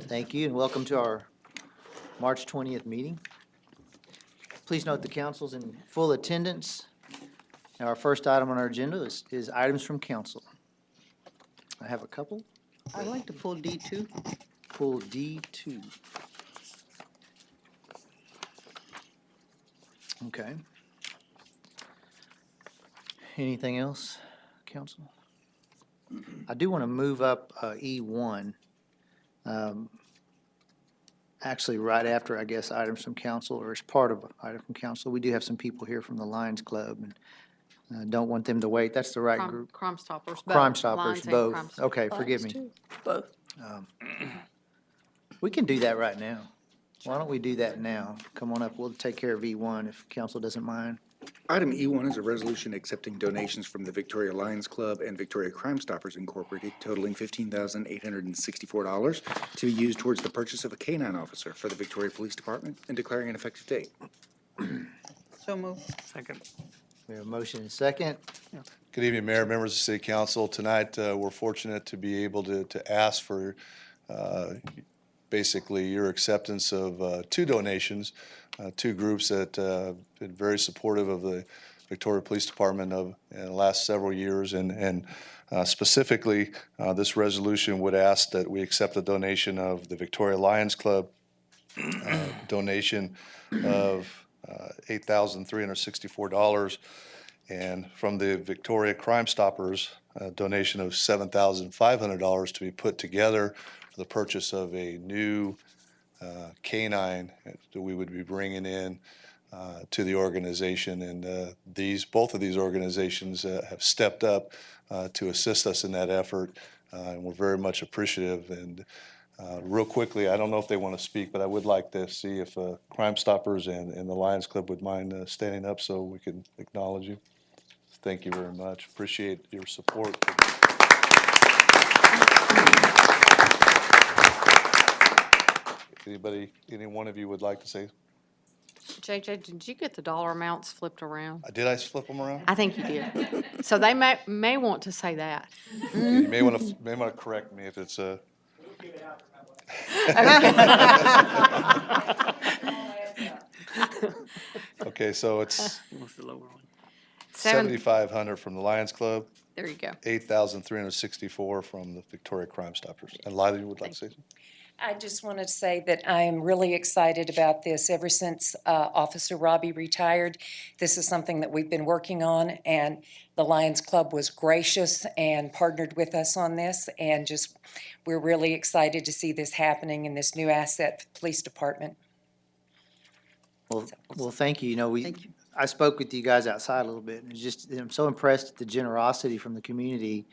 Thank you, and welcome to our March 20th meeting. Please note the council's in full attendance. Now, our first item on our agenda is items from council. I have a couple. I'd like to pull D2. Pull D2. Okay. Anything else, council? I do want to move up E1. Actually, right after, I guess, items from council, or as part of item from council. We do have some people here from the Lions Club, and don't want them to wait. That's the right group. Crime Stoppers, both. Crime Stoppers, Lions and both. Crime Stoppers. Okay, forgive me. Both. We can do that right now. Why don't we do that now? Come on up, we'll take care of E1 if council doesn't mind. Item E1 is a resolution accepting donations from the Victoria Lions Club and Victoria Crime Stoppers Incorporated totaling $15,864 to be used towards the purchase of a K-9 officer for the Victoria Police Department and declaring an effective date. So moved. Second. We have a motion and a second. Good evening, Mayor, members of the City Council. Tonight, we're fortunate to be able to ask for basically your acceptance of two donations, two groups that have been very supportive of the Victoria Police Department in the last several years. And specifically, this resolution would ask that we accept the donation of the Victoria Lions Club donation of $8,364, and from the Victoria Crime Stoppers, a donation of $7,500 to be put together for the purchase of a new K-9 that we would be bringing in to the organization. And both of these organizations have stepped up to assist us in that effort, and we're very much appreciative. And real quickly, I don't know if they want to speak, but I would like to see if Crime Stoppers and the Lions Club would mind standing up so we can acknowledge you. Thank you very much. Appreciate your support. Any one of you would like to say? JJ, did you get the dollar amounts flipped around? Did I flip them around? I think you did. So they may want to say that. You may want to correct me if it's a. Okay, so it's What's the lower one? 7,500 from the Lions Club, There you go. 8,364 from the Victoria Crime Stoppers. And Lila, you would like to say something? I just wanted to say that I am really excited about this. Ever since Officer Robbie retired, this is something that we've been working on, and the Lions Club was gracious and partnered with us on this, and just, we're really excited to see this happening in this new asset for the police department. Well, thank you. You know, Thank you. I spoke with you guys outside a little bit, and I'm so impressed at the generosity from the community,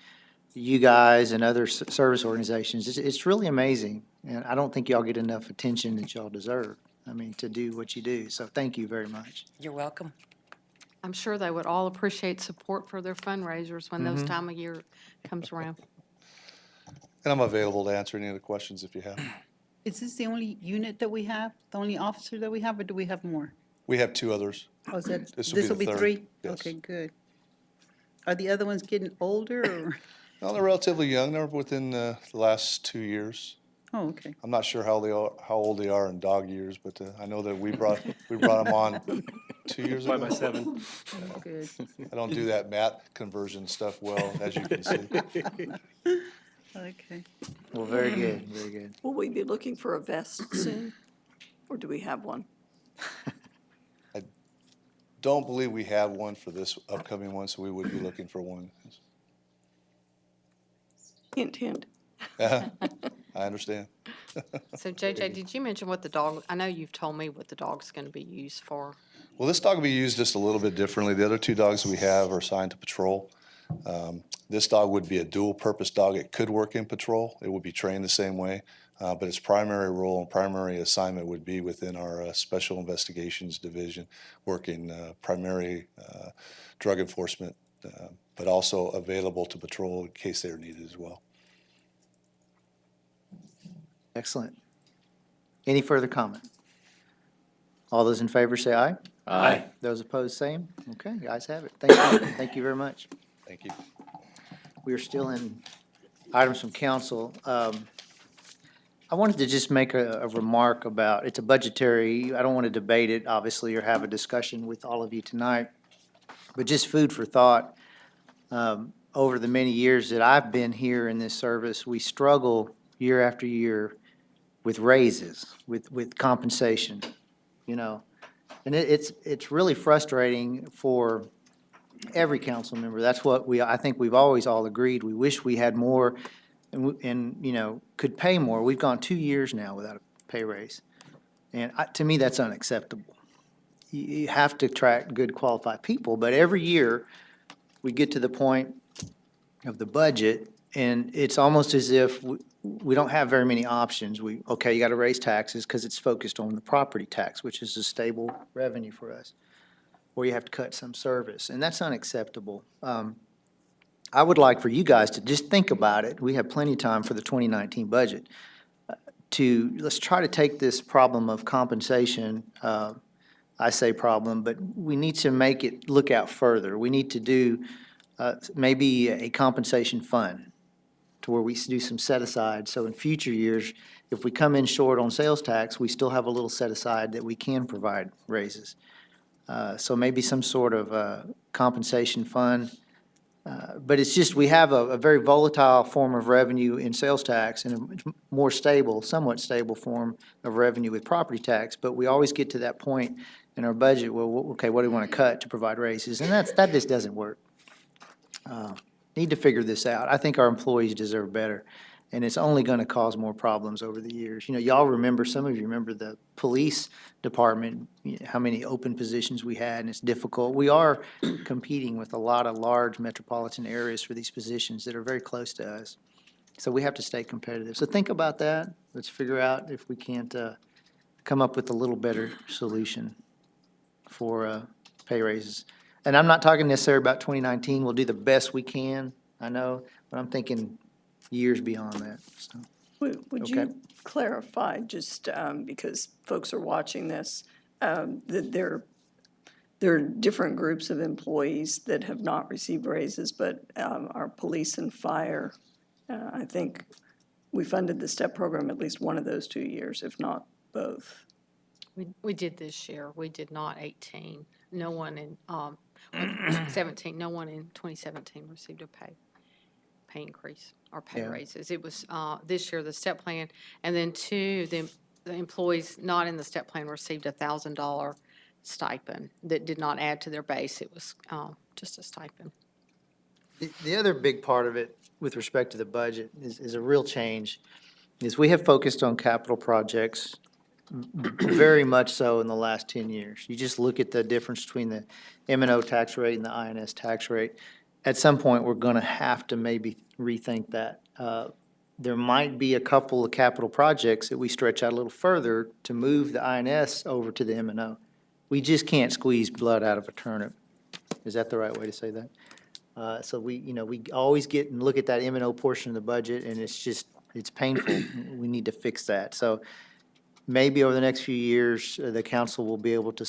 you guys and other service organizations. It's really amazing, and I don't think y'all get enough attention that y'all deserve, I mean, to do what you do. So thank you very much. You're welcome. I'm sure they would all appreciate support for their fundraisers when those time of year comes around. And I'm available to answer any of the questions if you have. Is this the only unit that we have, the only officer that we have, or do we have more? We have two others. Oh, is that, This will be this will the be third. 3? Yes. Okay, good. Are the other ones getting older, or? No, they're relatively young. They're within the last 2 years. Oh, okay. I'm not sure how old they are in dog years, but I know that we brought them on 2 years ago. By 7. Good. I don't do that math conversion stuff well, as you can see. Okay. Well, very good, very good. Will we be looking for a vest soon, or do we have one? Don't believe we have one for this upcoming one, so we would be looking for one. Hint, hint. I understand. So JJ, did you mention what the dog, I know you've told me what the dog's going to be used for. Well, this dog will be used just a little bit differently. The other two dogs we have are assigned to patrol. This dog would be a dual-purpose dog. It could work in patrol. It would be trained the same way, but its primary role and primary assignment would be within our Special Investigations Division, working primary drug enforcement, but also available to patrol in case they're needed as well. Excellent. Any further comment? All those in favor say aye. Aye. Those opposed, same. Okay, guys have it. Thank you. Thank you very much. Thank you. We are still in items from council. I wanted to just make a remark about, it's a budgetary, I don't want to debate it, obviously, or have a discussion with all of you tonight, but just food for thought. Over the many years that I've been here in this service, we struggle year after year with raises, with compensation, you know. And it's really frustrating for every council member. That's what I think we've always all agreed. We wish we had more and, you know, could pay more. We've gone 2 years now without a pay raise. And to me, that's unacceptable. You have to attract good qualified people, but every year we get to the point of the budget and it's almost as if we don't have very many options. Okay, you got to raise taxes because it's focused on the property tax, which is a stable revenue for us. Or you have to cut some service, and that's unacceptable. I would like for you guys to just think about it. We have plenty of time for the 2019 budget. Let's try to take this problem of compensation, I say problem, but we need to make it look out further. We need to do maybe a compensation fund to where we do some set aside. So in future years, if we come in short on sales tax, we still have a little set aside that we can provide raises. So maybe some sort of compensation fund. But it's just, we have a very volatile form of revenue in sales tax and a more stable, somewhat stable form of revenue with property tax. But we always get to that point in our budget, well, okay, what do we want to cut to provide raises? And that just doesn't work. Need to figure this out. I think our employees deserve better. And it's only going to cause more problems over the years. You know, y'all remember, some of you remember the police department, how many open positions we had, and it's difficult. We are competing with a lot of large metropolitan areas for these positions that are very close to us. So we have to stay competitive. So think about that. Let's figure out if we can't come up with a little better solution for pay raises. And I'm not talking necessarily about 2019. We'll do the best we can, I know, but I'm thinking years beyond that, so. Would Okay. you clarify, just because folks are watching this, that there are different groups of employees that have not received raises, but our police and fire, I think we funded the STEP program at least one of those 2 years, if not both. We did this year. We did not 18. No one in 17, no one in 2017 received a pay increase or pay Yeah. raises. It was this year, the STEP plan, and then two, the employees not in the STEP plan received $1,000 stipend that did not add to their base. It was just a stipend. The other big part of it, with respect to the budget, is a real change, is we have focused on capital projects very much so in the last 10 years. You just look at the difference between the M&O tax rate and the INS tax rate. At some point, we're going to have to maybe rethink that. There might be a couple of capital projects that we stretch out a little further to move the INS over to the M&O. We just can't squeeze blood out of a turnip. Is that the right way to say that? So we always get and look at that M&O portion of the budget, and it's painful. We need to fix that. So maybe over the next few years, the council will be able to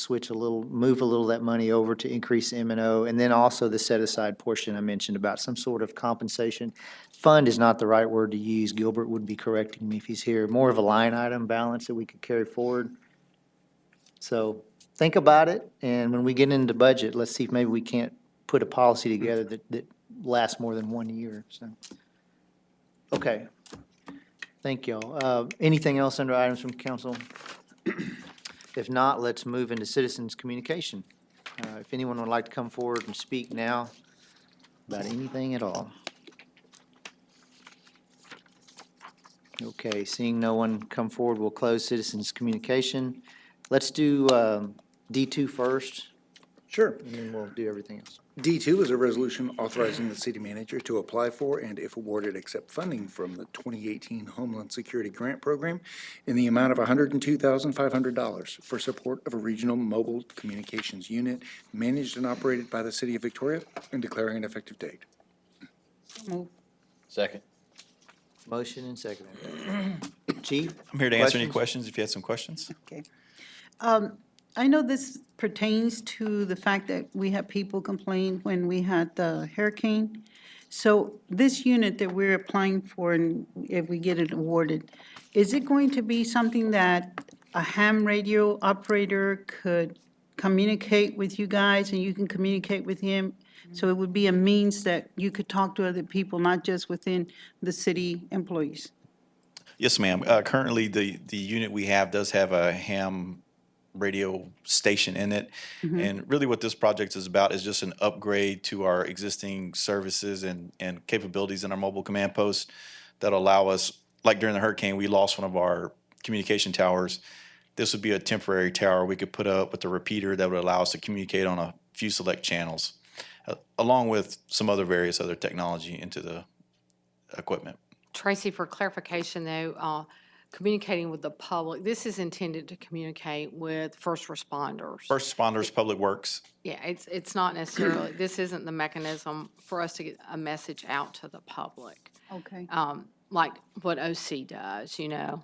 move a little of that money over to increase M&O, and then also the set-aside portion I mentioned about some sort of compensation. Fund is not the right word to use. Gilbert would be correcting me if he's here. More of a line item balance that we could carry forward. So think about it, and when we get into budget, let's see if maybe we can't put a policy together that lasts more than 1 year, so. Okay. Thank y'all. Anything else under items from council? If not, let's move into citizens' communication. If anyone would like to come forward and speak now about anything at all. Okay, seeing no one come forward, we'll close citizens' communication. Let's do D2 first, Sure. and then we'll do everything else. D2 is a resolution authorizing the city manager to apply for and, if awarded, accept funding from the 2018 Homeland Security Grant Program in the amount of $102,500 for support of a regional mobile communications unit managed and operated by the city of Victoria, and declaring an effective date. Second. Motion and second. Chief? I'm here to answer any questions if you had some questions. Okay. I know this pertains to the fact that we had people complain when we had the hurricane. So this unit that we're applying for, and if we get it awarded, is it going to be something that a ham radio operator could communicate with you guys and you can communicate with him? So it would be a means that you could talk to other people, not just within the city employees? Yes, ma'am. Currently, the unit we have does have a ham radio station in it. And really what this project is about is just an upgrade to our existing services and capabilities in our mobile command post that allow us, like during the hurricane, we lost one of our communication towers. This would be a temporary tower we could put up with a repeater that would allow us to communicate on a few select channels, along with some various other technology into the equipment. Tracy, for clarification though, communicating with the public, this is intended to communicate with first responders. First responders, public works. Yeah, it's not necessarily, this isn't the mechanism for us to get a message out to the public, Okay. like what OC does, you know.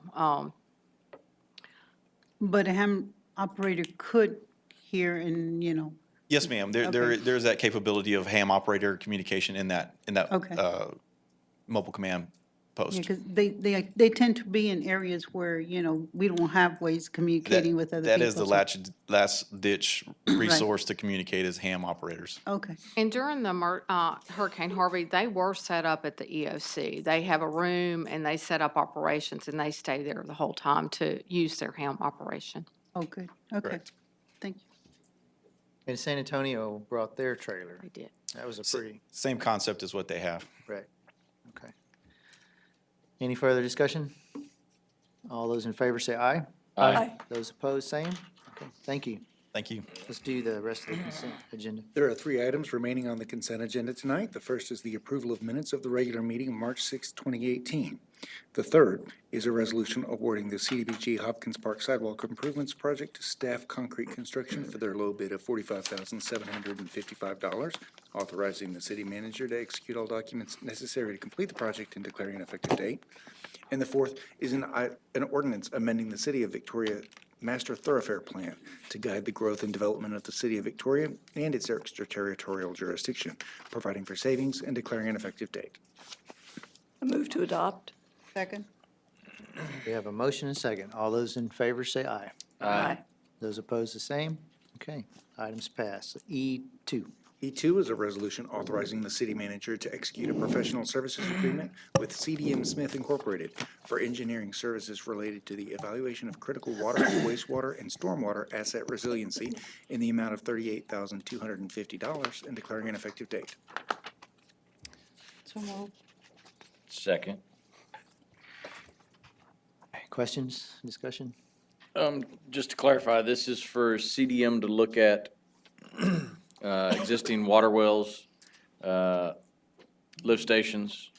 But a ham operator could hear and, you know, Yes, ma'am. Okay. There's that capability of ham operator communication in that Okay. Mobile command yeah, post. because they tend to be in areas where, you know, we don't have ways communicating with other people. That is the so- last ditch resource to communicate is ham operators. Okay, And during the Hurricane Harvey, they were set up at the EOC. They have a room and they set up operations and they stay there the whole time to use their ham operation. okay, okay. Correct. Thank you. And San Antonio brought their trailer. They did. That was a pretty, Same concept as what they have. right, okay. Any further discussion? All those in favor say aye. Aye. Those opposed, same. Okay, thank you. Thank you. Let's do the rest of the consent agenda. There are 3 items remaining on the consent agenda tonight. The first is the approval of minutes of the regular meeting of March 6, 2018. The third is a resolution awarding the CDBG Hopkins Park Sidewalk Improvements Project to Staff Concrete Construction for their low bid of $45,755, authorizing the city manager to execute all documents necessary to complete the project and declaring an effective date. And the fourth is an ordinance amending the City of Victoria Master Thoroughfare Plan to guide the growth and development of the City of Victoria and its extraterritorial jurisdiction, providing for savings and declaring an effective date. I move to adopt. Second? We have a motion and second. All those in favor say aye. Aye. Those opposed, the same. Okay, items pass. E2. E2 is a resolution authorizing the city manager to execute a professional services agreement with CDM Smith Incorporated for engineering services related to the evaluation of critical water, wastewater, and stormwater asset resiliency in the amount of $38,250 and declaring an effective date. So moved. Second. Questions, discussion? Just to clarify, this is for CDM to look at existing water wells, lift stations,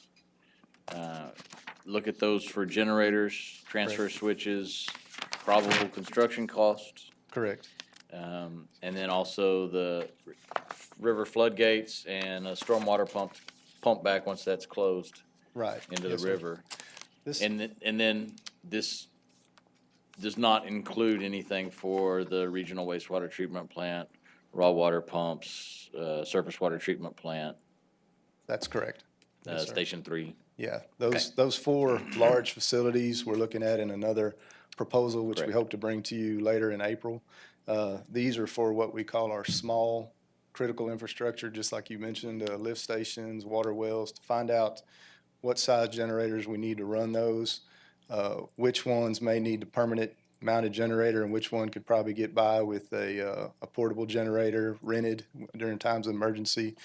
look at those for generators, transfer switches, probable construction costs, Correct. and then also the river floodgates and a stormwater pump back once that's closed Right. into Yes, the sir. river. This, And then this does not include anything for the regional wastewater treatment plant, raw water pumps, surface water treatment plant, that's correct. Yes, sir. Station 3. Yeah, those 4 large facilities we're looking at in another proposal, which we Correct. hope to bring to you later in April. These are for what we call our small critical infrastructure, just like you mentioned, lift stations, water wells, to find out what size generators we need to run those, which ones may need a permanent mounted generator, and which one could probably get by with a portable generator rented during times of emergency.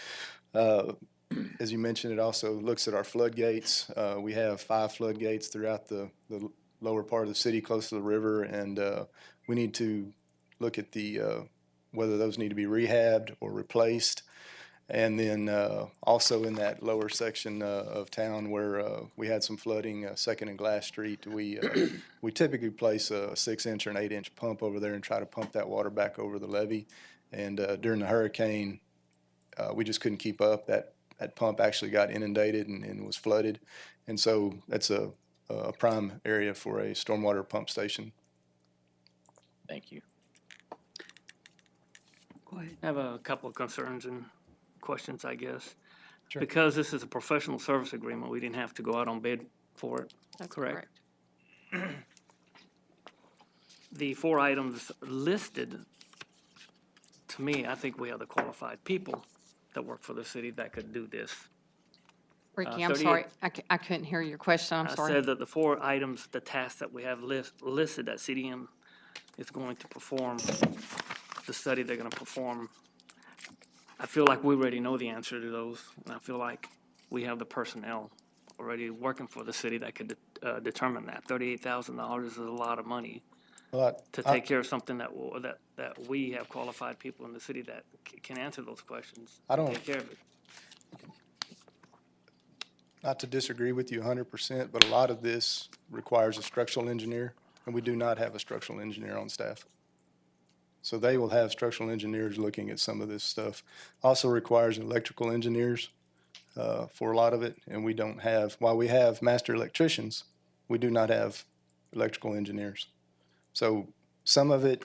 As you mentioned, it also looks at our floodgates. We have 5 floodgates throughout the lower part of the city close to the river, and we need to look at whether those need to be rehabbed or replaced. And then also in that lower section of town where we had some flooding, Second and Glass Street, we typically place a 6-inch or an 8-inch pump over there and try to pump that water back over the levee. And during the hurricane, we just couldn't keep up. That pump actually got inundated and was flooded. And so that's a prime area for a stormwater pump station. Thank you. I have a couple of concerns and questions, I guess. Because this is a professional service agreement, we didn't have to go out on bid for it, That's correct? correct. The 4 items listed, to me, I think we have the qualified people that work for the city that could do this. Ricky, I'm 38 sorry, I couldn't hear your question, I'm I sorry. said that the 4 items, the tasks that we have listed that CDM is going to perform, the study they're gonna perform. I feel like we already know the answer to those, and I feel like we have the personnel already working for the city that could determine that. $38,000 is a lot of money Well, to take care of something that we have qualified people in the city that can answer those questions. I don't- Take care of it. not to disagree with you 100%, but a lot of this requires a structural engineer, and we do not have a structural engineer on staff. So they will have structural engineers looking at some of this stuff. Also requires electrical engineers for a lot of it, and we don't have, while we have master electricians, we do not have electrical engineers. So some of it,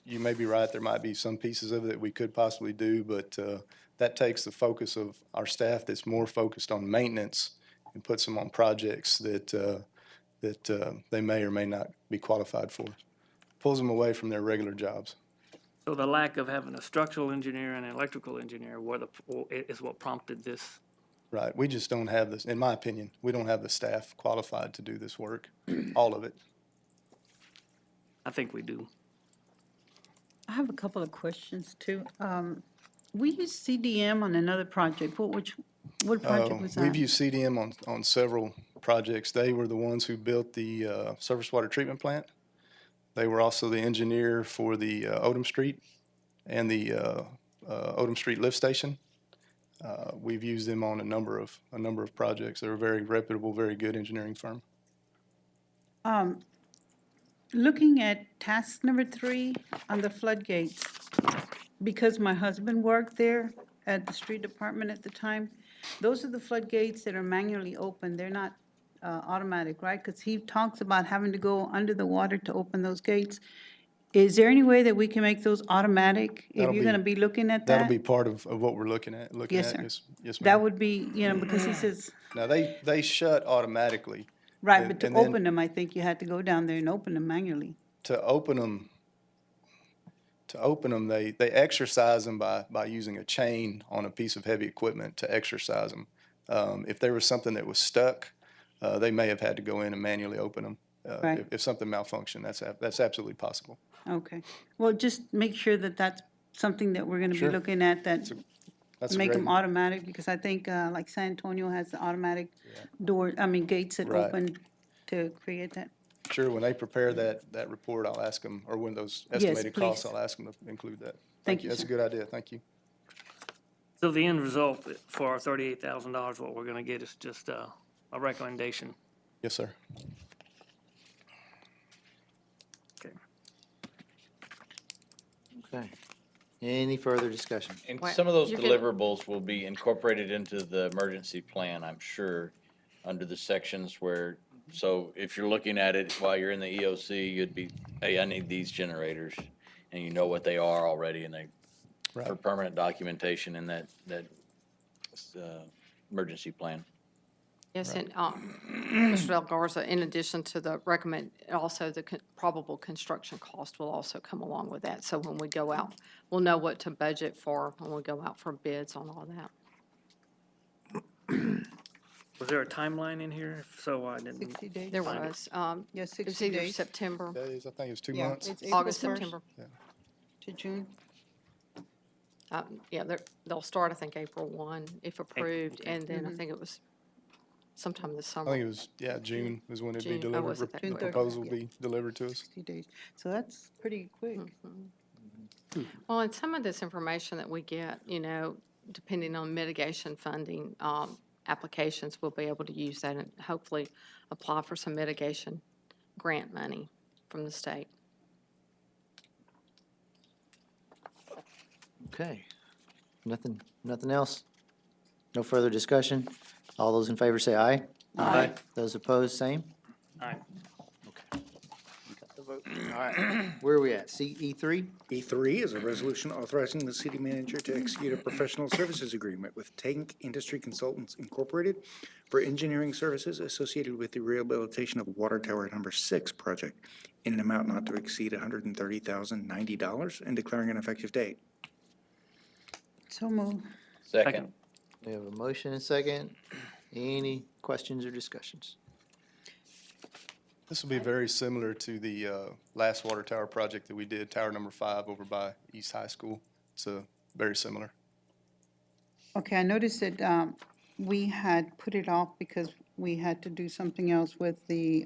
you may be right, there might be some pieces of it that we could possibly do, but that takes the focus of our staff that's more focused on maintenance and puts them on projects that they may or may not be qualified for. Pulls them away from their regular jobs. So the lack of having a structural engineer and an electrical engineer is what prompted this. Right, we just don't have this, in my opinion, we don't have the staff qualified to do this work, all of it. I think we do. I have a couple of questions too. We used CDM on another project. What project was that? We've used CDM on several projects. They were the ones who built the surface water treatment plant. They were also the engineer for the Odom Street and the Odom Street lift station. We've used them on a number of projects. They're a very reputable, very good engineering firm. Looking at task number 3 on the floodgates, because my husband worked there at the street department at the time, those are the floodgates that are manually open. They're not automatic, right? Because he talks about having to go under the water to open those gates. Is there any way that we can make those automatic? If That'll you're be- going to be looking at That'll that? be part of what we're looking at. Yes, sir. Yes, That ma'am. would be, because he says, Now, they shut automatically. right, And- but to and then- open them, I think you had to go down there and open them manually. To open them, they exercise them by using a chain on a piece of heavy equipment to exercise them. If there was something that was stuck, they may have had to go in and manually open them. Right. If something malfunctioned, that's absolutely possible. Okay. Well, just make sure that that's something that we're going to be Sure. looking at, that That's a make great, them automatic, because I think like San Antonio has the automatic gates that Right. open to create that. sure, when they prepare that report, I'll ask them, or when those estimated costs, please. I'll ask them to include that. Thank you, That's a sir. good idea, thank you. So the end result for our $38,000, what we're gonna get is just a recommendation. Yes, sir. Okay. Okay. Any further discussion? And Wait, some of those you're gonna- deliverables will be incorporated into the emergency plan, I'm sure, under the sections where, so if you're looking at it while you're in the EOC, you'd be, hey, I need these generators, and you know what they are already, and they, for Right. permanent documentation in that emergency plan. Yes, and Mr. Del Garza, in addition to the also the probable construction cost will also come along with that. So when we go out, we'll know what to budget for when we go out for bids on all that. Was there a timeline in here? If so, I didn't. 60 days? There was, Yeah, it 60 was either days. September, Days, I think it was 2 Yeah, months. it's April August, 1st September. to June. Yeah, they'll start, I think, April 1, if approved, and then I think it was sometime this I summer. think it was, June is when it'd be June. Oh, delivered. was it that The quick? proposal will be delivered to us. 60 days. So that's pretty quick. Well, and some of this information that we get, depending on mitigation funding applications, we'll be able to use that and hopefully apply for some mitigation grant money from the state. Okay. Nothing else? No further discussion? All those in favor say aye. Aye. Those opposed, same? All right. You got the vote. All right, where are we at? E3? E3 is a resolution authorizing the city manager to execute a professional services agreement with Tank Industry Consultants Incorporated for engineering services associated with the rehabilitation of Water Tower Number 6 project in an amount not to exceed $130,090 and declaring an effective date. So move. Second. We have a motion and second. Any questions or discussions? This will be very similar to the last water tower project that we did, Tower Number 5 over by East High School. It's very similar. Okay, I noticed that we had put it off because we had to do something else with the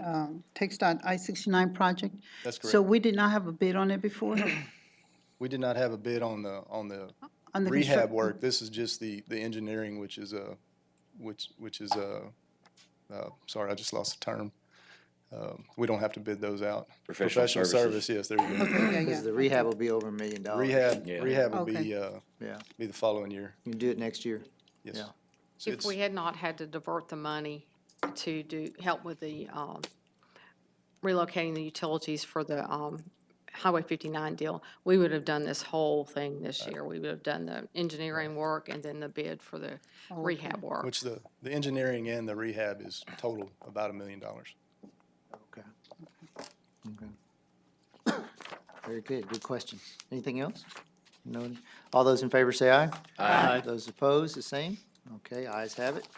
TxDOT I-69 project. That's So correct. we did not have a bid on it before? We did not have a bid on the On the rehab construct- work. This is just the engineering, which is sorry, I just lost the term. We don't have to bid those out. Professional services. service, yes, there you go. Okay, yeah, Because yeah. the rehab will be over $1 million. Yeah. Rehab will Okay. Yeah, be the following year, you can do it next year. yes. Yeah. So If it's- we had not had to divert the money to help with the relocating the utilities for the Highway 59 deal, we would have done this whole thing this year. We would have done the engineering work and then the bid for the rehab work. Which the engineering and the rehab is total about $1 million. Okay. Okay. Very good, good question. Anything else? No, all those in favor say aye. Aye. Those opposed, the same. Okay, ayes have it.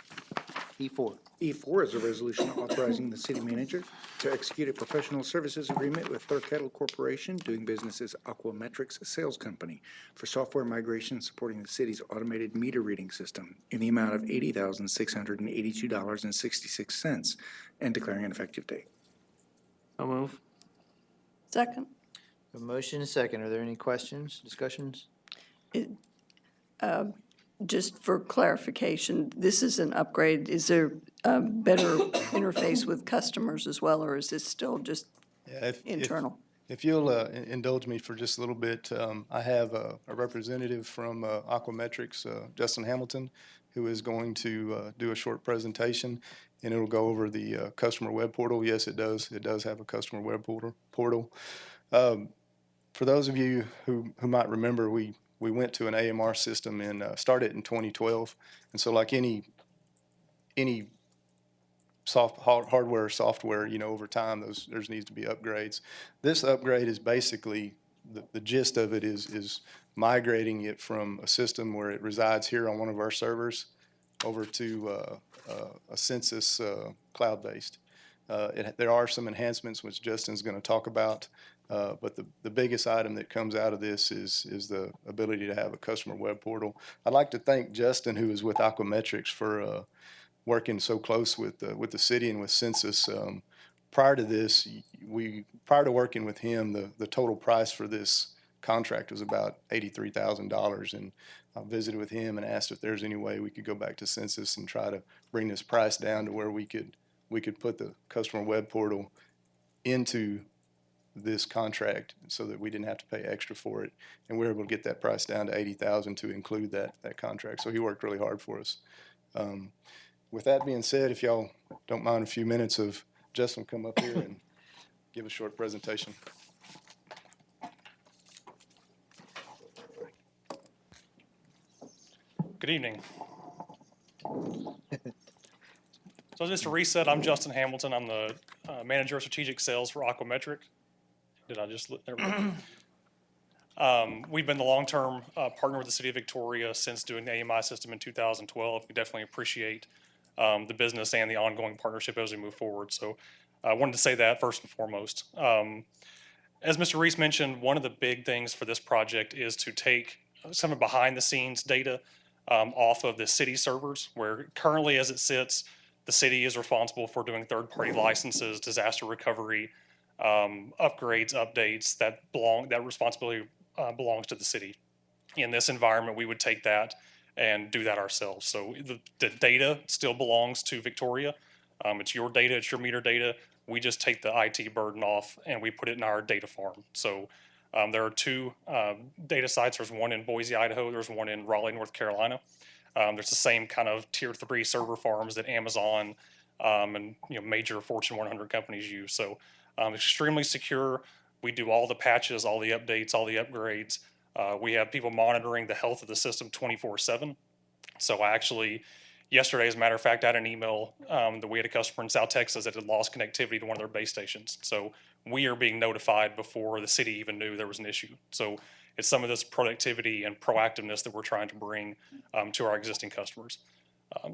E4. E4 is a resolution authorizing the city manager to execute a professional services agreement with Third Kettle Corporation, doing business as Aquametrics Sales Company, for software migration supporting the city's automated meter reading system in the amount of $80,682.66 and declaring an effective date. So move. Second. A motion and second. Are there any questions, discussions? Just for clarification, this is an upgrade. Is there a better interface with customers as well, or is this still just Yeah, internal? If you'll indulge me for just a little bit, I have a representative from Aquametrics, Justin Hamilton, who is going to do a short presentation, and it'll go over the customer web portal. Yes, it does. It does have a customer web portal. For those of you who might remember, we went to an AMR system and started in 2012. And so like any hardware or software, over time, there's needs to be upgrades. This upgrade is basically, the gist of it is migrating it from a system where it resides here on one of our servers over to a Census cloud-based. There are some enhancements which Justin's going to talk about, but the biggest item that comes out of this is the ability to have a customer web portal. I'd like to thank Justin, who is with Aquametrics, for working so close with the city and with Census. Prior to this, prior to working with him, the total price for this contract was about $83,000, and I visited with him and asked if there's any way we could go back to Census and try to bring this price down to where we could put the customer web portal into this contract so that we didn't have to pay extra for it, and we were able to get that price down to $80,000 to include that contract. So he worked really hard for us. With that being said, if y'all don't mind a few minutes of Justin come up here and give a short presentation. Good evening. So just to reset, I'm Justin Hamilton. I'm the manager of strategic sales for Aquametric. Did I just, there we go. We've been the long-term partner with the city of Victoria since doing the AMI system in 2012. We definitely appreciate the business and the ongoing partnership as we move forward. So I wanted to say that first and foremost. As Mr. Reese mentioned, one of the big things for this project is to take some of behind-the-scenes data off of the city servers, where currently as it sits, the city is responsible for doing third-party licenses, disaster recovery, upgrades, updates. That responsibility belongs to the city. In this environment, we would take that and do that ourselves. So the data still belongs to Victoria. It's your data, it's your meter data. We just take the IT burden off and we put it in our data farm. So there are two data sites. There's one in Boise, Idaho. There's one in Raleigh, North Carolina. There's the same kind of tier 3 server farms that Amazon and major Fortune 100 companies use. So extremely secure, We do all the patches, all the updates, all the upgrades. We have people monitoring the health of the system 24/7. So I actually, yesterday, as a matter of fact, I had an email that we had a customer in South Texas that had lost connectivity to one of their base stations. So we are being notified before the city even knew there was an issue. So it's some of this productivity and proactiveness that we're trying to bring to our existing customers.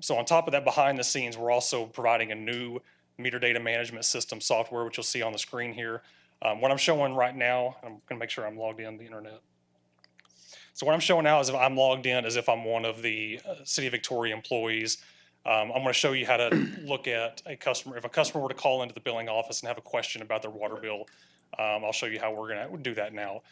So on top of that, behind the scenes, we're also providing a new meter data management system software, which you'll see on the screen here. What I'm showing right now, I'm going to make sure I'm logged in the internet. So what I'm showing now is if I'm logged in as if I'm one of the City of Victoria employees. I'm going to show you how to look at a customer. If a customer were to call into the billing office and have a question about their water bill, I'll show you how we're going to do that now.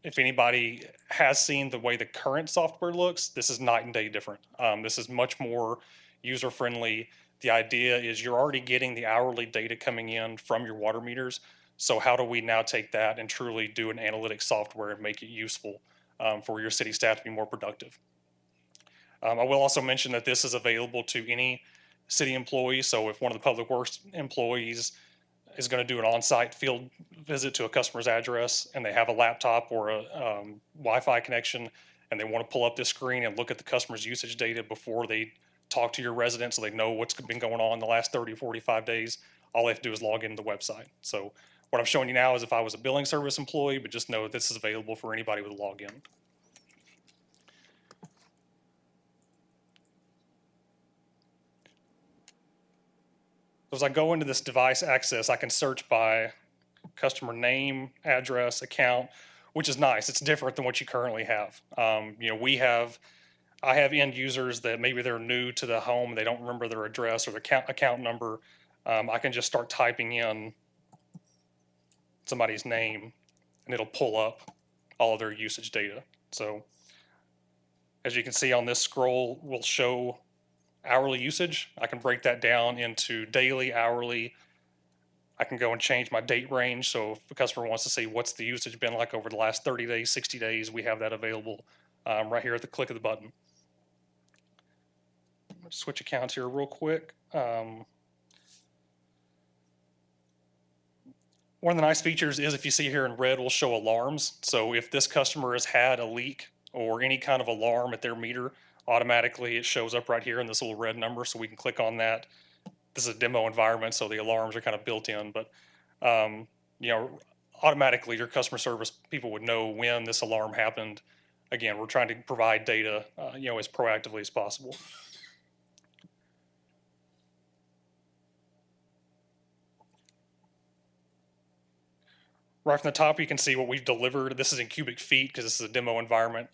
If anybody has seen the way the current software looks, this is night and day different. This is much more user-friendly. The idea is you're already getting the hourly data coming in from your water meters. So how do we now take that and truly do an analytics software and make it useful for your city staff to be more productive? I will also mention that this is available to any city employee. So if one of the public works employees is going to do an on-site field visit to a customer's address and they have a laptop or a Wi-Fi connection and they want to pull up this screen and look at the customer's usage data before they talk to your resident so they know what's been going on the last 30, 45 days, all they have to do is log into the website. So what I'm showing you now is if I was a billing service employee, but just know that this is available for anybody with a login. So as I go into this device access, I can search by customer name, address, account, which is nice. It's different than what you currently have. I have end users that maybe they're new to the home, they don't remember their address or their account number. I can just start typing in somebody's name and it'll pull up all of their usage data. So as you can see on this scroll, we'll show hourly usage. I can break that down into daily, hourly. I can go and change my date range. So if the customer wants to see what's the usage been like over the last 30 days, 60 days, we have that available right here at the click of the button. Switch accounts here real quick. One of the nice features is if you see here in red, we'll show alarms. So if this customer has had a leak or any kind of alarm at their meter, automatically it shows up right here in this little red number. So we can click on that. This is a demo environment, so the alarms are kind of built in, but automatically your customer service people would know when this alarm happened. Again, we're trying to provide data, as proactively as possible. Right from the top, you can see what we've delivered. This is in cubic feet because this is a demo environment.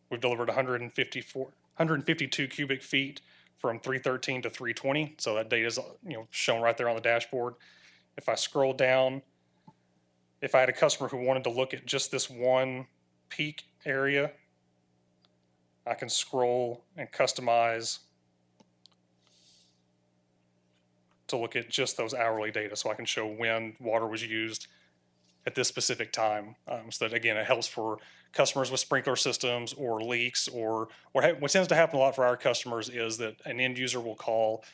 We've delivered 152 cubic feet from 313 to 320. So that data is shown right there on the dashboard. If I scroll down, if I had a customer who wanted to look at just this one peak area, I can scroll and customize to look at just those hourly data. So I can show when water was used at this specific time. So that, again, it helps for customers with sprinkler systems or leaks, or what tends to happen a lot for our customers is that an end user will call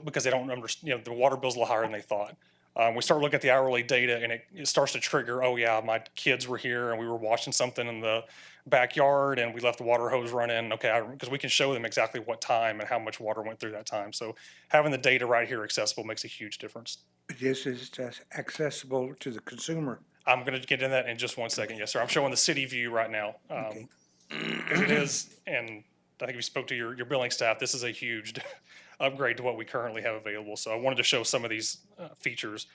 because they don't understand, the water bill's a little higher than they thought. We start looking at the hourly data and it starts to trigger, oh yeah, my kids were here and we were watching something in the backyard and we left the water hose running. Okay, because we can show them exactly what time and how much water went through that time. So having the data right here accessible makes a huge difference. This is accessible to the consumer. I'm going to get into that in just one second. Yes, sir. I'm showing the city view right now. Okay. Because it is, and I think if you spoke to your billing staff, this is a huge upgrade to what we currently have available. So I wanted to show some of these features.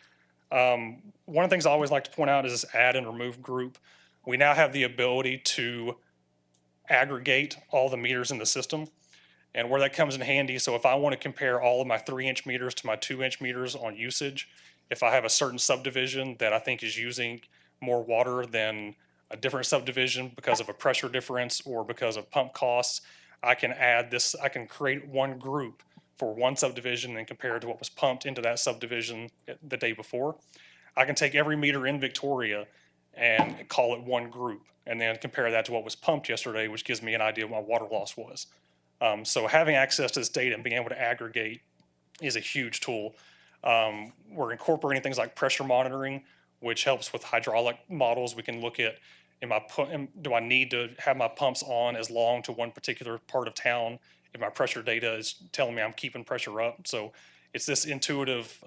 One of the things I always like to point out is this add and remove group. We now have the ability to aggregate all the meters in the system. And where that comes in handy, so if I want to compare all of my 3-inch meters to my 2-inch meters on usage, if I have a certain subdivision that I think is using more water than a different subdivision because of a pressure difference or because of pump costs, I can add this, I can create one group for one subdivision and compare it to what was pumped into that subdivision the day before. I can take every meter in Victoria and call it one group and then compare that to what was pumped yesterday, which gives me an idea of what my water loss was. So having access to this data and being able to aggregate is a huge tool. We're incorporating things like pressure monitoring, which helps with hydraulic models. We can look at, do I need to have my pumps on as long to one particular part of town if my pressure data is telling me I'm keeping pressure up? So it's this intuitive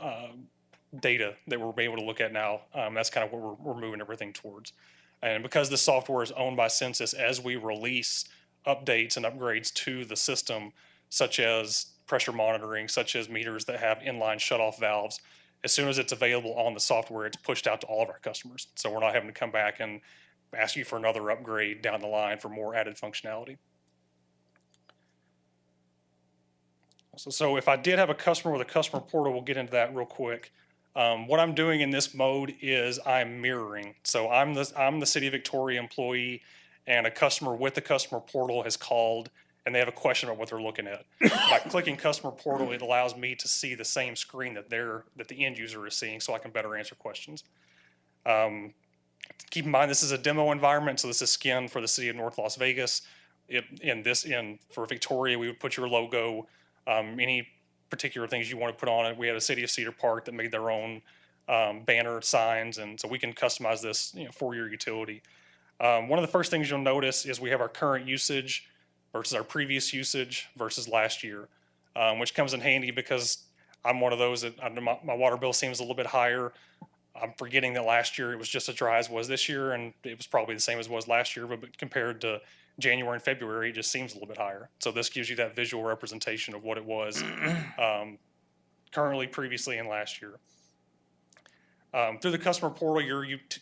data that we're able to look at now. That's kind of what we're moving everything towards. And because this software is owned by Census, as we release updates and upgrades to the system, such as pressure monitoring, such as meters that have inline shutoff valves, as soon as it's available on the software, it's pushed out to all of our customers. So we're not having to come back and ask you for another upgrade down the line for more added functionality. So if I did have a customer with a customer portal, we'll get into that real quick. What I'm doing in this mode is I'm mirroring. So I'm the City of Victoria employee, and a customer with the customer portal has called, and they have a question about what they're looking at. By clicking customer portal, it allows me to see the same screen that the end user is seeing, so I can better answer questions. Keep in mind, this is a demo environment, so this is skin for the city of North Las Vegas. For Victoria, we would put your logo, any particular things you want to put on it. We had a City of Cedar Park that made their own banner signs, and so we can customize this, for your utility. One of the first things you'll notice is we have our current usage versus our previous usage versus last year, which comes in handy because I'm one of those that my water bill seems a little bit higher. I'm forgetting that last year it was just as dry as it was this year, and it was probably the same as it was last year, but compared to January and February, it just seems a little bit higher. So this gives you that visual representation of what it was currently, previously, and last year. Through the customer portal,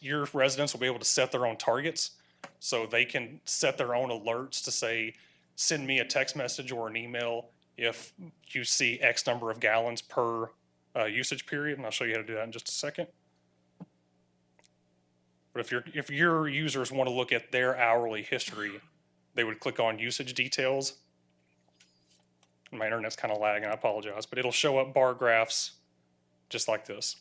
your residents will be able to set their own targets. So they can set their own alerts to say, send me a text message or an email if you see X number of gallons per usage period. And I'll show you how to do that in just a second. But if your users want to look at their hourly history, they would click on usage details. My internet's kind of lagging, I apologize, but it'll show up bar graphs just like this.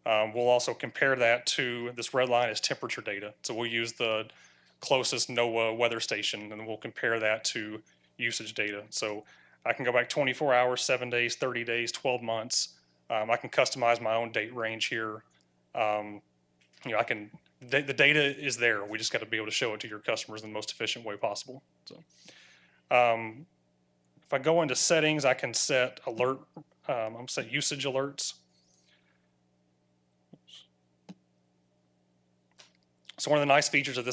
We'll also compare that to, this red line is temperature data. So we'll use the closest NOAA weather station, and we'll compare that to usage data. So I can go back 24 hours, 7 days, 30 days, 12 months. I can customize my own date range here. The data is there. We just got to be able to show it to your customers in the most efficient way possible. So, if I go into settings, I can set set usage alerts. So one of the nice features of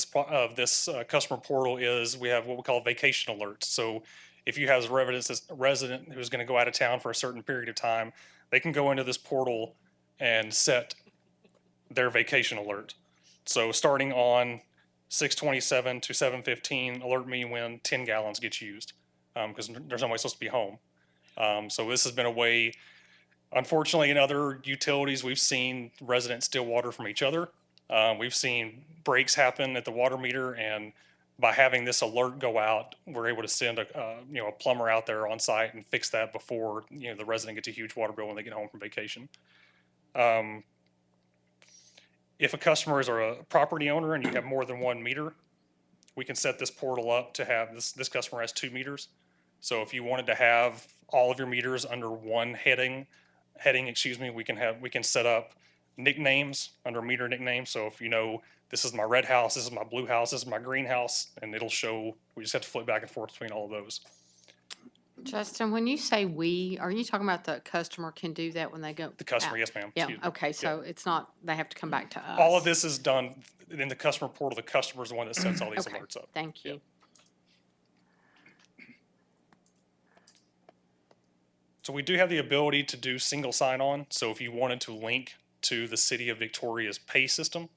this customer portal is we have what we call vacation alerts. So if you have a resident who's going to go out of town for a certain period of time, they can go into this portal and set their vacation alert. So starting on 6/27 to 7/15, alert me when 10 gallons gets used, because there's nobody supposed to be home. So this has been a way, unfortunately, in other utilities, we've seen residents steal water from each other. We've seen breaks happen at the water meter, and by having this alert go out, we're able to send a plumber out there on site and fix that before the resident gets a huge water bill when they get home from vacation. If a customer is a property owner and you have more than one meter, we can set this portal up to have this customer has 2 meters. So if you wanted to have all of your meters under one heading, we can set up nicknames under meter nicknames. So if this is my red house, this is my blue house, this is my green house, and it'll show, we just have to flip back and forth between all of those. Justin, when you say we, are you talking about the customer can do that when they go? The customer, out? yes, ma'am. Yeah, Excuse me. okay, so it's not, they have to come back to us. All of this is done in the customer portal. The customer is the one that sets all these Okay, alerts up. thank you. Yep. So we do have the ability to do single sign-on. So if you wanted to link to the City of Victoria's pay system,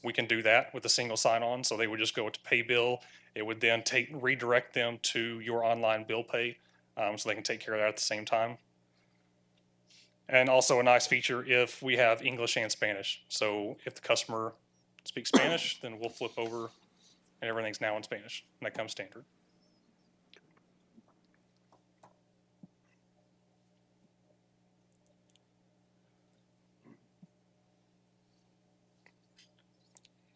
we can do that with a single sign-on. So they would just go to pay bill. It would then redirect them to your online bill pay, so they can take care of that at the same time. And also a nice feature if we have English and Spanish. So if the customer speaks Spanish, then we'll flip over and everything's now in Spanish, and that comes standard.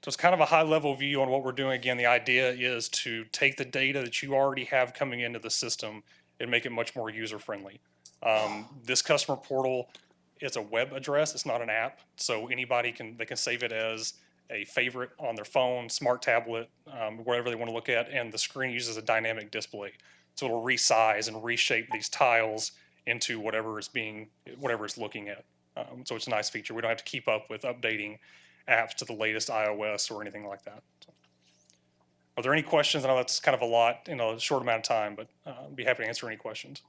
So it's kind of a high-level view on what we're doing. Again, the idea is to take the data that you already have coming into the system and make it much more user-friendly. This customer portal it's a web address, it's not an app. So anybody they can save it as a favorite on their phone, smart tablet, wherever they want to look at, and the screen uses a dynamic display. So it'll resize and reshape these tiles into whatever it's looking at. So it's a nice feature. We don't have to keep up with updating apps to the latest iOS or anything like that. So, are there any questions? I know that's kind of a lot in a short amount of time, but I'd be happy to answer any questions.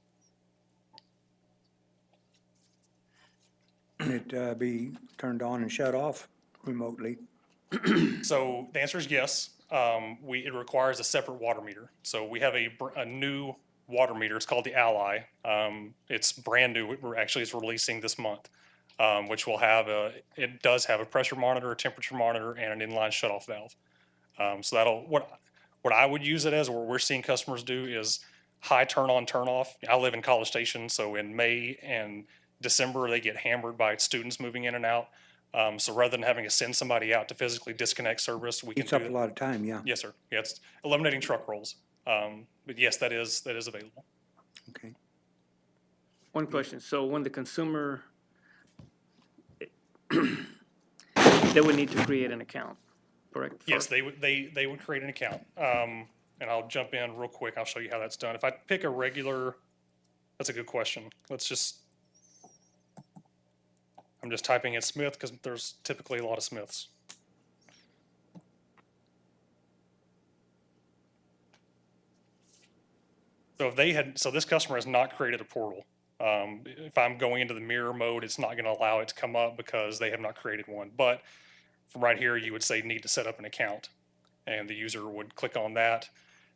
Can it be turned on and shut off remotely? So the answer is yes. It requires a separate water meter. So we have a new water meter. It's called the Ally. It's brand new. It's releasing this month, which will have it does have a pressure monitor, a temperature monitor, and an inline shutoff valve. So what I would use it as, or what we're seeing customers do, is high turn on, turn off. I live in College Station, so in May and December, they get hammered by students moving in and out. So rather than having to send somebody out to physically disconnect service, we can Eats do up a it. lot of time, yeah. Yes, sir. Yeah, it's eliminating truck rolls. But yes, that is available. Okay. One question, so when the consumer, they would need to create an account, correct? Yes, they would create an account. And I'll jump in real quick. I'll show you how that's done. If I pick a regular, that's a good question. I'm just typing in Smith because there's typically a lot of Smiths. So this customer has not created a portal. If I'm going into the mirror mode, it's not going to allow it to come up because they have not created one. But from right here, you would say need to set up an account, and the user would click on that.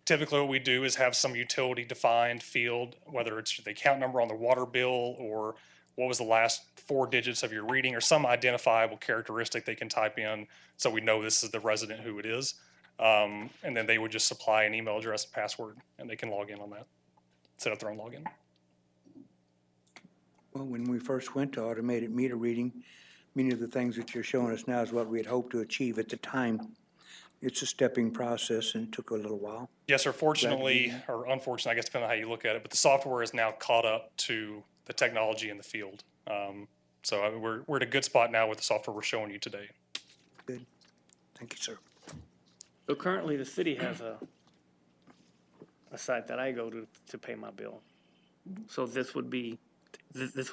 Typically, what we do is have some utility defined field, whether it's the account number on the water bill or what was the last 4 digits of your reading, or some identifiable characteristic they can type in so we know this is the resident who it is. And then they would just supply an email address and password, and they can log in on that, set up their own login. Well, when we first went to automated meter reading, many of the things that you're showing us now is what we had hoped to achieve at the time. It's a stepping process and it took a little while. Yes, sir. Fortunately, or unfortunately, I guess depending on how you look at it, but the software is now caught up to the technology in the field. So we're at a good spot now with the software we're showing you today. Good. Thank you, sir. So currently, the city has a site that I go to pay my bill. So this would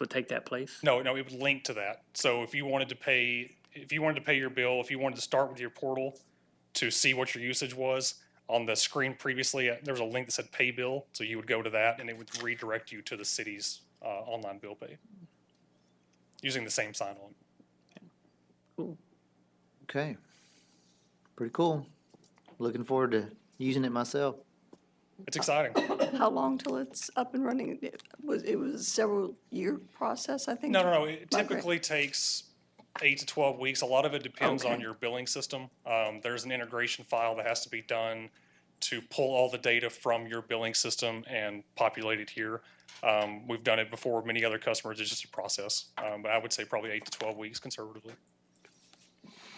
take that place? No, it would link to that. So if you wanted to pay your bill, if you wanted to start with your portal to see what your usage was, on the screen previously, there was a link that said pay bill. So you would go to that and it would redirect you to the city's online bill pay using the same sign-on. Cool. Okay. Pretty cool. Looking forward to using it myself. It's exciting. How long till it's up and running? It was a several-year process, I think? No. It typically takes 8 to 12 weeks. A lot of it depends on your billing system. There's an integration file that has to be done to pull all the data from your billing system and populate it here. We've done it before with many other customers. It's just a process. But I would say probably 8 to 12 weeks conservatively.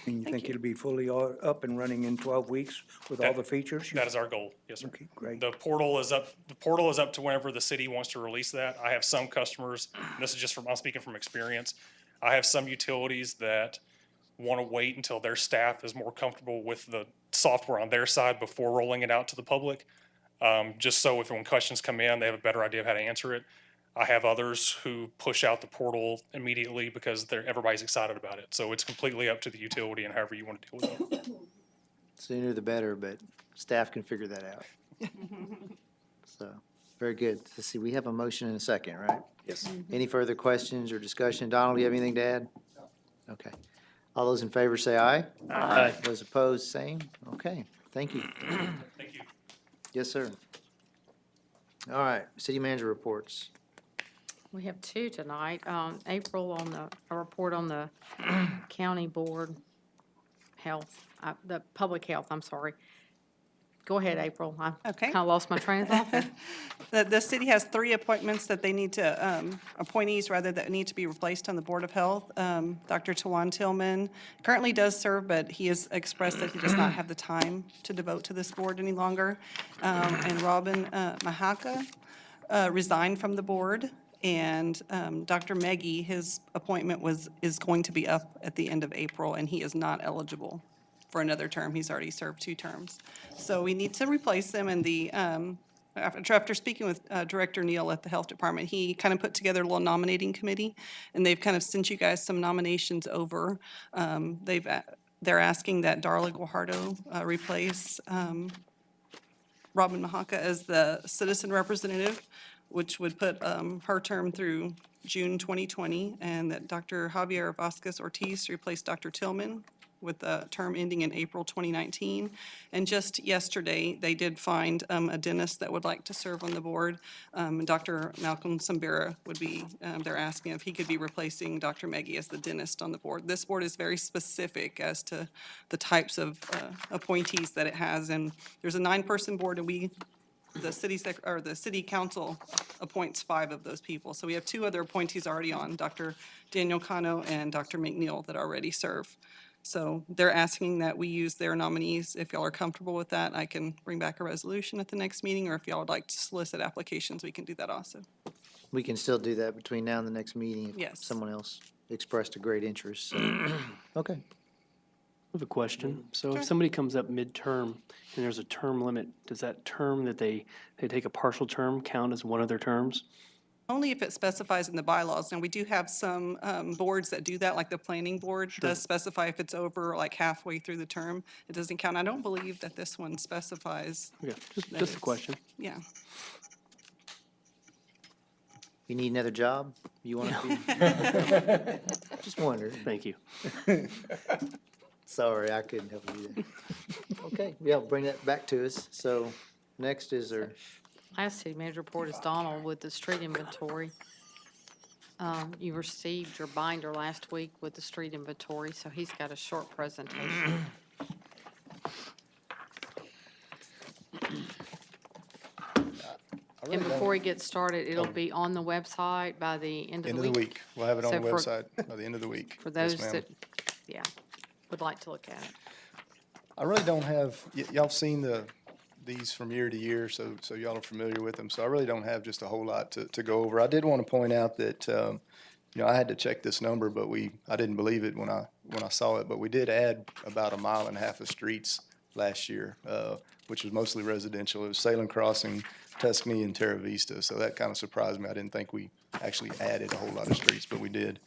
And you think it'll be fully up and running in 12 weeks with all the features? That is our goal. Yes, sir. Okay, great. The portal is up to whenever the city wants to release that. I have some customers, and this is just I'm speaking from experience. I have some utilities that want to wait until their staff is more comfortable with the software on their side before rolling it out to the public. Just so when questions come in, they have a better idea of how to answer it. I have others who push out the portal immediately because everybody's excited about it. So it's completely up to the utility and however you want to deal with it. Sooner the better, but staff can figure that out. So, very good. Let's see, we have a motion and a second, right? Yes. Any further questions or discussion? Donald, do you have anything to add? Okay. All those in favor say aye. Aye. Those opposed, same. Okay, thank you. Thank you. Yes, sir. All right, city manager reports. We have 2 tonight. April on a report on the county board health, the public health, I'm sorry. Go ahead, April. I Okay. kind of lost my train of thought there. The city has 3 appointments that they need to, appointees rather, that need to be replaced on the Board of Health. Dr. Tawan Tillman currently does serve, but he has expressed that he does not have the time to devote to this board any longer. And Robin Mahaka resigned from the board. And Dr. Meggie, his appointment is going to be up at the end of April, and he is not eligible for another term. He's already served 2 terms. So we need to replace them, and after speaking with Director Neal at the Health Department, he kind of put together a little nominating committee, and they've kind of sent you guys some nominations over. They're asking that Darla Guajardo replace Robin Mahaka as the citizen representative, which would put her term through June 2020, and that Dr. Javier Vasquez Ortiz replace Dr. Tillman with a term ending in April 2019. And just yesterday, they did find a dentist that would like to serve on the board. Dr. Malcolm Sambera would be, they're asking if he could be replacing Dr. Meggie as the dentist on the board. This board is very specific as to the types of appointees that it has, and there's a 9-person board, and the city council appoints 5 of those people. So we have 2 other appointees already on, Dr. Daniel Cano and Dr. McNeil, that already serve. So they're asking that we use their nominees. If y'all are comfortable with that, I can bring back a resolution at the next meeting, or if y'all would like to solicit applications, we can do that also. We can still do that between now and the next meeting if Yes. someone else expressed a great interest, so, okay. I have a question. So if somebody comes up midterm and there's a term limit, does that term that they take a partial term count as one of their terms? Only if it specifies in the bylaws. Now, we do have some boards that do that, like the planning board does specify if it's over like halfway through the term, it doesn't count. I don't believe that this one specifies. Okay, just a question. Yeah. You need another job? You want to be? Just wondering. Thank you. Sorry, I couldn't help you there. Okay, yeah, bring that back to us. So next is our, Last city manager report is Donald with the street inventory. You received your binder last week with the street inventory, so he's got a short presentation. And before he gets started, it'll be on the website by the end of End the of the week. week. We'll have it on So the for- website by the end of the week. For Yes, those ma'am. that, yeah, would like to look at it. I really don't have, y'all seen these from year to year, so y'all are familiar with them. So I really don't have just a whole lot to go over. I did want to point out that, I had to check this number, but I didn't believe it when I saw it, but we did add about 1.5 miles of streets last year, which was mostly residential. It was Salem Crossing, Tuscany, and Terra Vista, so that kind of surprised me. I didn't think we actually added a whole lot of streets, but we did.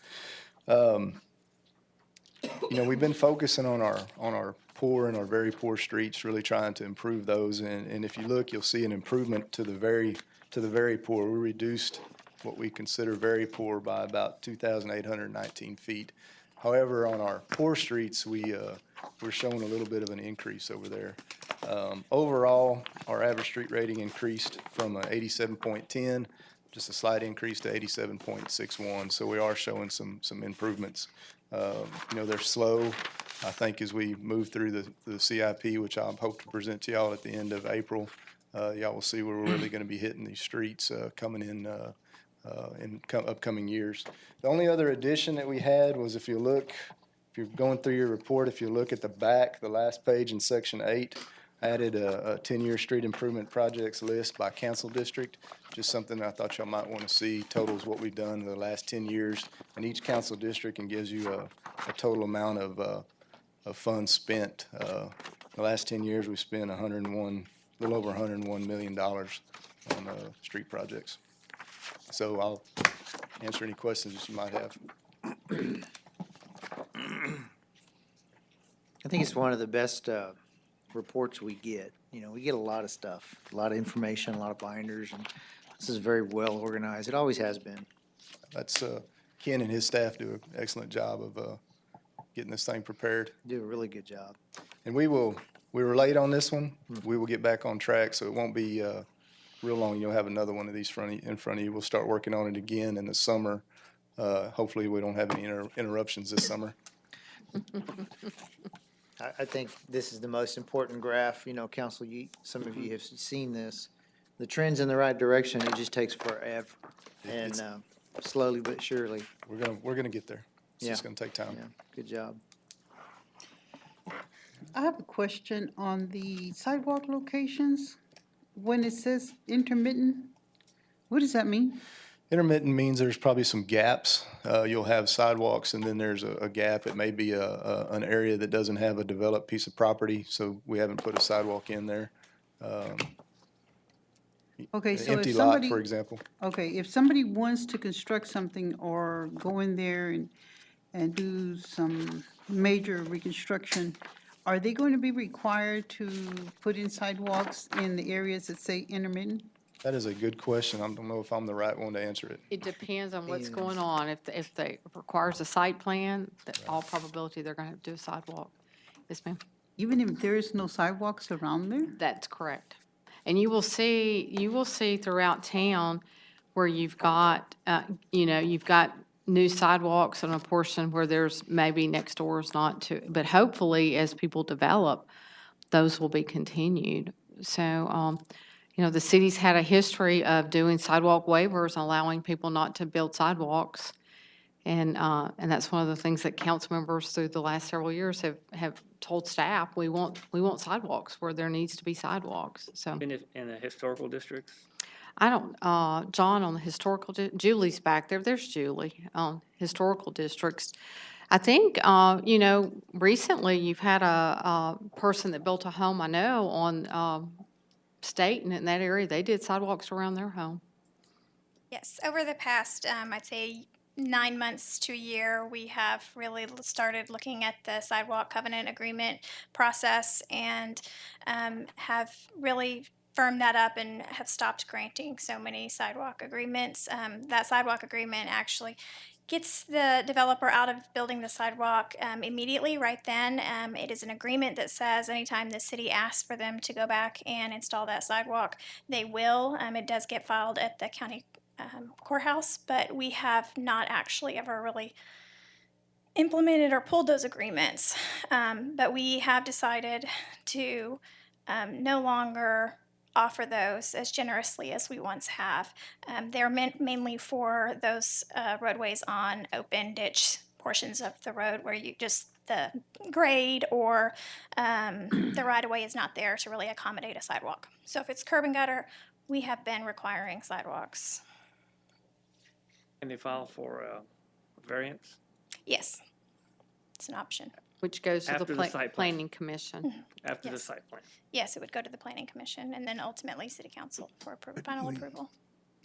We've been focusing on our poor and our very poor streets, really trying to improve those. And if you look, you'll see an improvement to the very poor. We reduced what we consider very poor by about 2,819 feet. However, on our poor streets, we're showing a little bit of an increase over there. Overall, our average street rating increased from 87.10, just a slight increase to 87.61. So we are showing some improvements. They're slow. I think as we move through the CIP, which I hope to present to y'all at the end of April, y'all will see where we're really going to be hitting these streets coming in upcoming years. The only other addition that we had was if you're going through your report, if you look at the back, the last page in section 8, I added a 10-year street improvement projects list by council district, just something I thought y'all might want to see, totals what we've done in the last 10 years in each council district and gives you a total amount of funds spent. The last 10 years, we spent a little over $101 million on street projects. So I'll answer any questions that you might have. I think it's one of the best reports we get. We get a lot of stuff, a lot of information, a lot of binders, and this is very well organized. It always has been. That's, Ken and his staff do an excellent job of getting this thing prepared. Do a really good job. And we were late on this one. We will get back on track, so it won't be real long. You'll have another one of these in front of you. We'll start working on it again in the summer. Hopefully, we don't have any interruptions this summer. I think this is the most important graph, council, some of you have seen this. The trend's in the right direction, it just takes forever. And slowly but surely, We're gonna get there. It's Yeah. just gonna take time. yeah, good job. I have a question on the sidewalk locations. When it says intermittent, what does that mean? Intermittent means there's probably some gaps. You'll have sidewalks and then there's a gap. It may be an area that doesn't have a developed piece of property, so we haven't put a sidewalk in there. Okay, An so empty if lot, somebody, for example. okay, if somebody wants to construct something or go in there and do some major reconstruction, are they going to be required to put in sidewalks in the areas that say intermittent? That is a good question. I don't know if I'm the right one to answer it. It depends on what's going on. If they requires a site plan, that all probability they're gonna have to do a sidewalk. Yes, ma'am? Even if there is no sidewalks around there? That's correct. And you will see throughout town where you've got, you've got new sidewalks on a portion where there's maybe next door is not to, but hopefully as people develop, those will be continued. So, the city's had a history of doing sidewalk waivers and allowing people not to build sidewalks. And that's one of the things that council members through the last several years have told staff, we want sidewalks where there needs to be sidewalks, so. In the historical districts? I don't, John, on the historical, Julie's back there, there's Julie, on historical districts. I think, recently you've had a person that built a home, I know, on State and in that area, they did sidewalks around their home. Yes, over the past, I'd say 9 months to a year, we have really started looking at the sidewalk covenant agreement process and have really firmed that up and have stopped granting so many sidewalk agreements. That sidewalk agreement actually gets the developer out of building the sidewalk immediately, right then. It is an agreement that says anytime the city asks for them to go back and install that sidewalk, they will. It does get filed at the county courthouse, but we have not actually ever really implemented or pulled those agreements. But we have decided to no longer offer those as generously as we once have. They're meant mainly for those roadways on open ditch portions of the road where you just the grade or the right-of-way is not there to really accommodate a sidewalk. So if it's curb and gutter, we have been requiring sidewalks. Can they file for variance? Yes, it's an option. Which goes to After the the site plan. planning commission. After the Yes. site plan? Yes, it would go to the planning commission and then ultimately city council for final approval.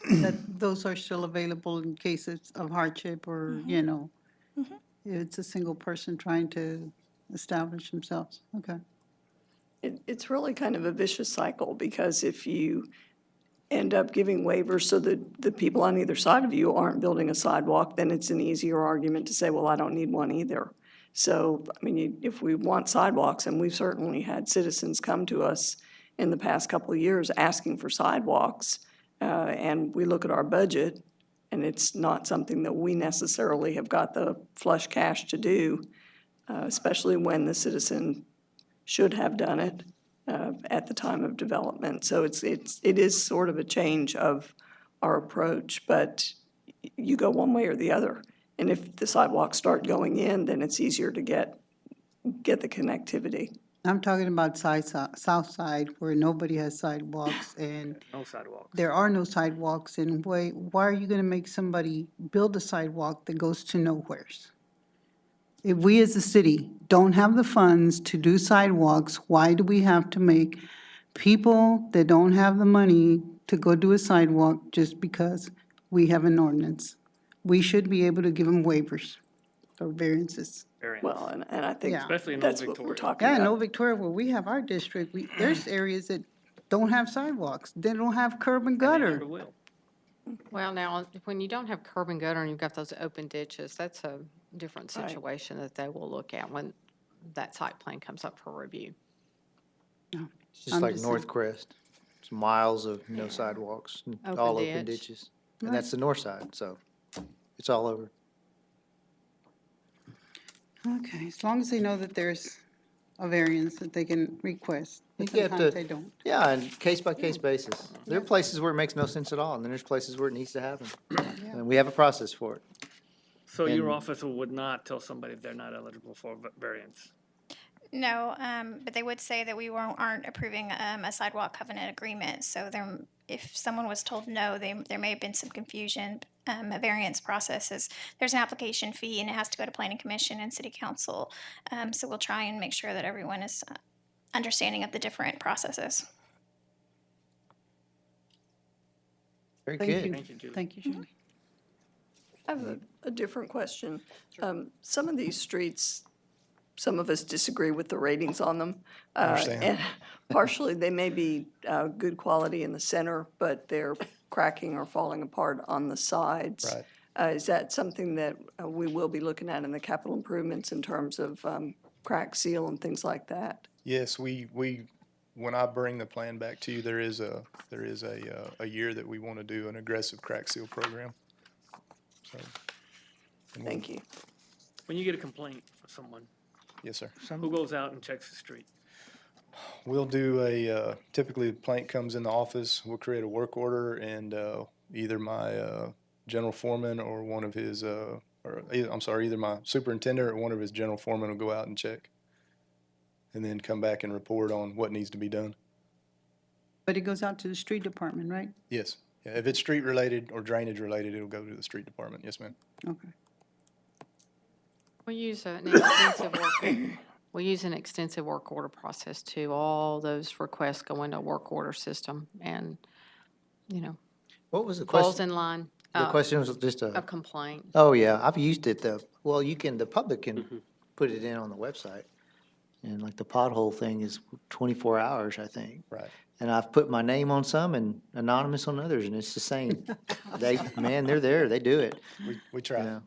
That those are still available in cases of hardship or, it's a single person trying to establish themselves. Okay. It's really kind of a vicious cycle, because if you end up giving waivers so that the people on either side of you aren't building a sidewalk, then it's an easier argument to say, well, I don't need one either. So, I mean, if we want sidewalks, and we've certainly had citizens come to us in the past couple of years asking for sidewalks, and we look at our budget, and it's not something that we necessarily have got the flush cash to do, especially when the citizen should have done it at the time of development. So it is sort of a change of our approach, but you go one way or the other. And if the sidewalks start going in, then it's easier to get the connectivity. I'm talking about south side where nobody has sidewalks and No sidewalks. there are no sidewalks, and why are you gonna make somebody build a sidewalk that goes to nowheres? If we as a city don't have the funds to do sidewalks, why do we have to make people that don't have the money to go do a sidewalk just because we have an ordinance? We should be able to give them waivers or variances. Variance. Well, and I think Yeah. Especially in that's Old what we're Victoria. talking Yeah, in about. Old Victoria, where we have our district, there's areas that don't have sidewalks. They don't have curb and They gutter. never will. Well, now, when you don't have curb and gutter and you've got those open ditches, that's a different Right. situation that they will look at when that site plan comes up for review. It's just I'm like just North saying. Crest. It's miles of no sidewalks, and Open all open ditch. ditches. And that's the north side, so it's all over. Okay, as long as they know that there's a variance that they can request, but You have sometimes to- they don't. Yeah, and case-by-case basis. There are places where it makes no sense at all, and then there's places where it needs to happen. And we have a process for it. So your And- officer would not tell somebody they're not eligible for variance? No, but they would say that we aren't approving a sidewalk covenant agreement. So if someone was told no, there may have been some confusion. a variance process is there's an application fee and it has to go to planning commission and city council. So we'll try and make sure that everyone is understanding of the different processes. Very Thank good. you. Thank you, Julie. Thank you, Julie. I have a different question. Some of these streets, some of us disagree with the ratings on them. Understand. And partially, they may be good quality in the center, but they're cracking or falling apart on the sides. Right. Is that something that we will be looking at in the capital improvements in terms of crack seal and things like that? Yes, when I bring the plan back to you, there is a year that we want to do an aggressive crack seal program. So, and we'll- Thank you. When you get a complaint from someone, Yes, sir. who goes out and checks the street? We'll do typically the complaint comes in the office, we'll create a work order, and either my general foreman or one of his, either my superintendent or one of his general foremen will go out and check. And then come back and report on what needs to be done. But it goes out to the street department, right? Yes. Yeah, if it's street related or drainage related, it'll go to the street department. Yes, ma'am. Okay. We use an extensive work order process too. All those requests go into a work order system and, What was the falls question? in line. The question was just A complaint. oh, yeah, I've used it though. Well, the public can put it in on the website. And like the pothole thing is 24 hours, I think. Right. And I've put my name on some and anonymous on others, and it's the same. They're there, they do it. We try. You know.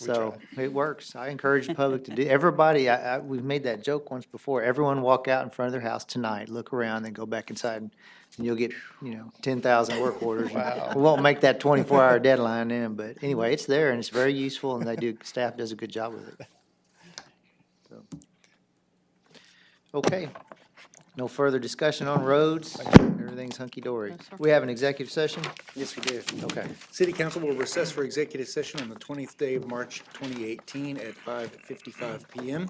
We So it works. I encourage the public to do, everybody, we've made that joke once before. Everyone walk out in front of their house tonight, look around, then go back inside and you'll get, 10,000 work orders. Wow. We won't make that 24-hour deadline then, but anyway, it's there and it's very useful and staff does a good job with it. So. Okay. No further discussion on roads. Everything's hunky-dory. We have an executive session? Yes, we do. Okay. City Council will recess for executive session on the 20th day of March 2018 at 5:55 PM.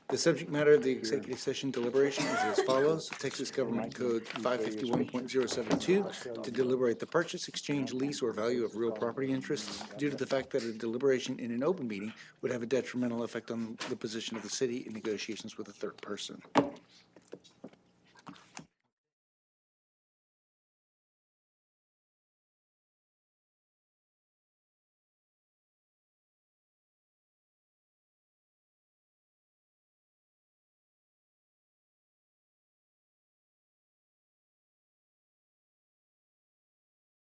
The subject matter of the executive session deliberation is as follows. Texas Government Code 551.072 to deliberate the purchase, exchange, lease, or value of real property interests due to the fact that a deliberation in an open meeting would have a detrimental effect on the position of the city in negotiations with a third person.